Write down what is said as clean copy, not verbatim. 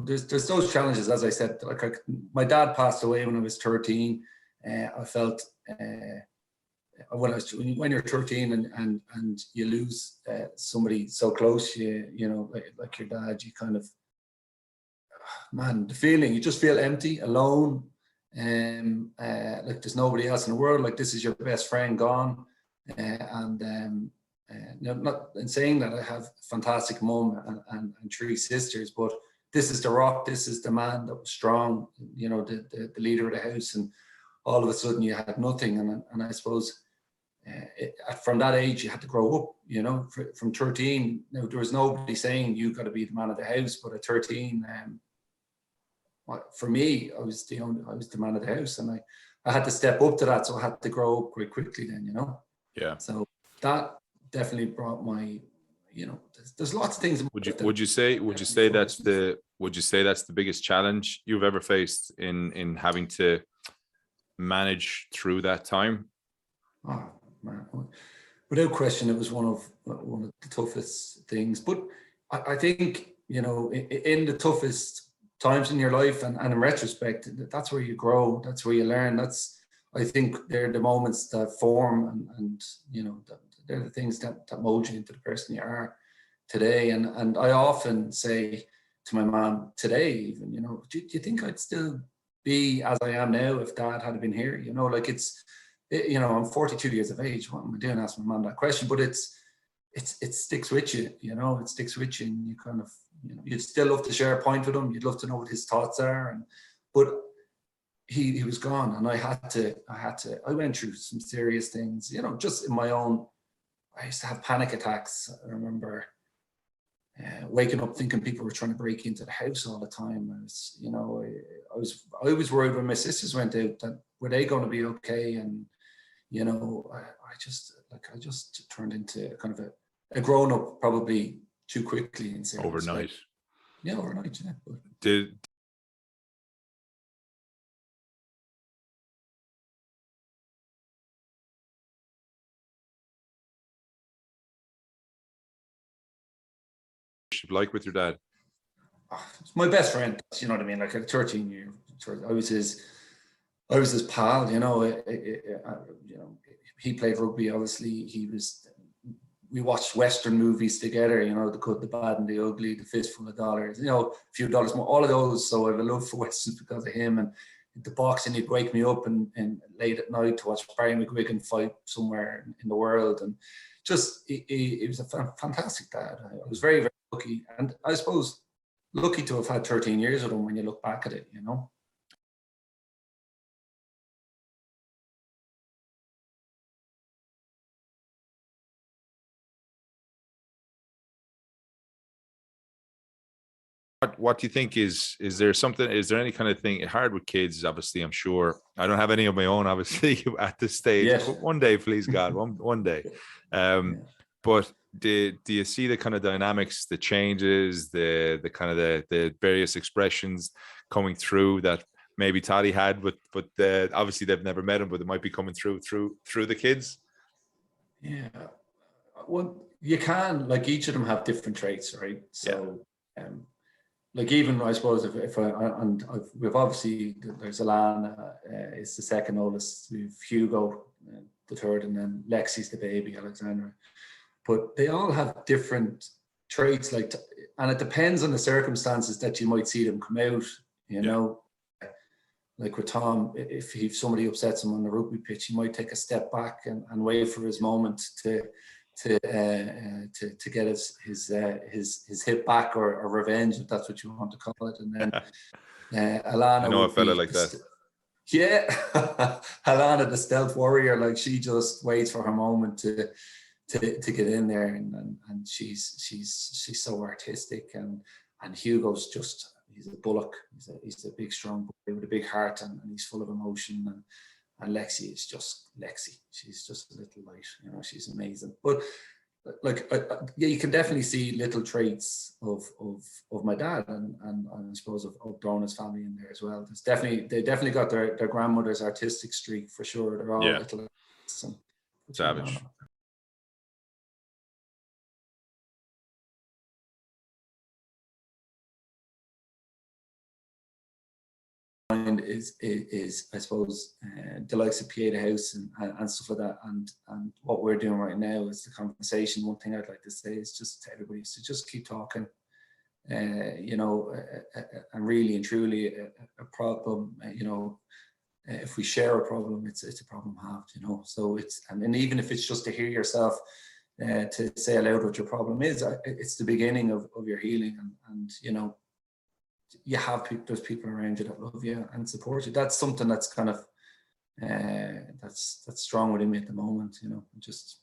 there's those challenges, as I said. Like my dad passed away when I was 13. I felt when you're 13 and you lose somebody so close, like your dad, you kind of, man, the feeling, you just feel empty, alone, like there's nobody else in the world. Like this is your best friend gone, not in saying that I have a fantastic mum and three sisters, but this is the rock. This is the man that was strong, the leader of the house, and all of a sudden you had nothing. And I suppose from that age you had to grow up. From 13. Now there was nobody saying you got to be the man of the house, but at 13, for me, I was the man of the house, and I had to step up to that. So I had to grow up quite quickly then. Yeah. So that definitely brought my, there's lots of things. Would you say that's the biggest challenge you've ever faced in having to manage through that time? Oh man, without question, it was one of the toughest things. But I think, in the toughest times in your life, and in retrospect, that's where you grow, that's where you learn. I think they're the moments that form, and they're the things that mold you into the person you are today. And I often say to my mom today, even, do you think I'd still be as I am now if Dad had been here? I'm 42 years of age. What am I doing asking my mom that question? But it sticks with you, it sticks with you, and you kind of, you'd still love to share a point with him. You'd love to know what his thoughts are. But he was gone, and I went through some serious things, just in my own. I used to have panic attacks. I remember waking up thinking people were trying to break into the house all the time. I was worried when my sisters went out that were they going to be okay, and I just turned into kind of a grown up probably too quickly in certain overnight. Respect. Yeah, overnight. Yeah. Did like with your dad? It's my best friend. You know what I mean? Like at 13 years, I was his pal. He played rugby. Obviously, we watched Western movies together. The Good, the Bad, and the Ugly, The Fistful of Dollars. A few dollars more. All of those. So I have a love for Westerns because of him. And the boxing, he'd wake me up and late at night to watch Barry McGuigan fight somewhere in the world, and just he was a fantastic dad. I was very, very lucky, and I suppose lucky to have had 13 years with him when you look back at it. What do you think is there any kind of thing hard with kids? Obviously, I'm sure I don't have any of my own, obviously, at this stage. Yes. But one day, please God, one day. But do you see the kind of dynamics, the changes, the kind of the various expressions coming through that maybe Toddy had but obviously they've never met him, but it might be coming through the kids? Yeah. Well, you can, like, each of them have different traits, right? So like, even I suppose we've obviously, there's Alana, it's the second oldest. We've Hugo, the third, and then Lexi's the baby, Alexandra. But they all have different traits, and it depends on the circumstances that you might see them come out. Like with Tom, if somebody upsets him on the rugby pitch, he might take a step back and wait for his moment to get his hit back or revenge, if that's what you want to call it. And then Alana, I know a fella like that. Yeah, Alana, the stealth warrior, like, she just waits for her moment to get in there, and she's so artistic, and Hugo's just, he's a bullock. He's a big, strong boy with a big heart, and he's full of emotion. And Lexi is just Lexi. She's just a little light, she's amazing. But like, you can definitely see little traits of my dad, and I suppose of Donna's family in there as well. They definitely got their grandmother's artistic streak for sure. They're all little savage. mind is I suppose the likes of PA the House and stuff like that, and what we're doing right now is the conversation. One thing I'd like to say is just to everybody to just keep talking, you know, and really and truly a problem, you know, if we share a problem, it's a problem halved, you know. So it's, and even if it's just to hear yourself to say aloud what your problem is, it's the beginning of your healing, and you know, you have those people around you that love you and support you. That's something that's kind of that's strong within me at the moment, you know. Just